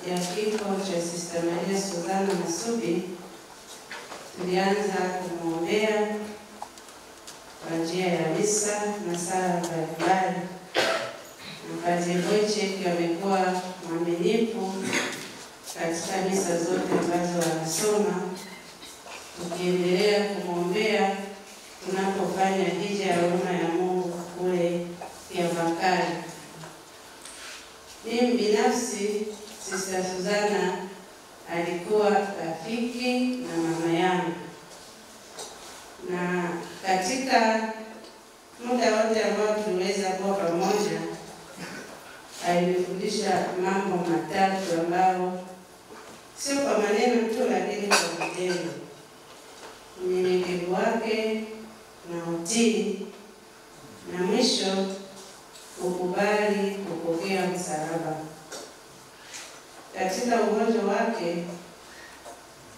ya kifo cha Sister Maria Suzana Masubi, tulianza kumwombea kwa njia ya misa na sala mbalimbali. Padre Wojciech amekuwa mwaminifu katika misa zote ambazo anasoma, tukiendelea kumwombea tunapofanya hija ya huruma ya Mungu kule Kiabakari. Mimi binafsi Sister Suzana alikuwa rafiki na mama yangu, na katika muda wote ambao tuliweza kuwa pamoja alinifundisha mambo matatu ambayo sio kwa maneno tu, lakini kwa vitendo: unyenyekevu wake na utii, na mwisho kukubali kupokea msalaba. Katika ugonjwa wake,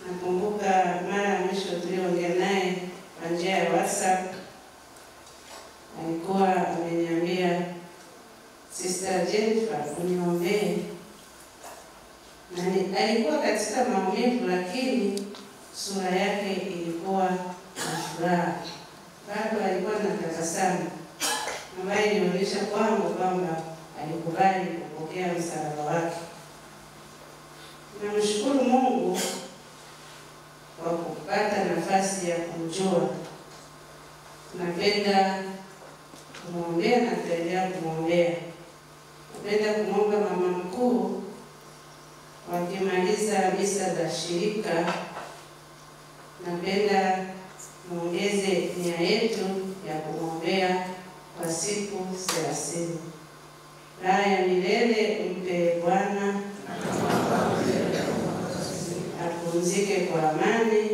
nakumbuka mara ya mwisho tuliongea naye kwa njia ya WhatsApp, alikuwa ameniambia, Sister Jennifer, uniombee. Na alikuwa katika maumivu, lakini sura yake ilikuwa na furaha. Bado alikuwa na tabasamu ambayo inaonyesha kwangu kwamba alikubali kupokea msalaba wake. Namshukuru Mungu kwa kupata nafasi ya kumjua. Napenda kumwombea na tutaendelea kumwombea. Napenda kumwomba mama mkuu wakimaliza misa za shirika, napenda muongeze nia yetu ya kumwombea kwa siku 30. Raha ya milele mpe Bwana, apumzike kwa amani.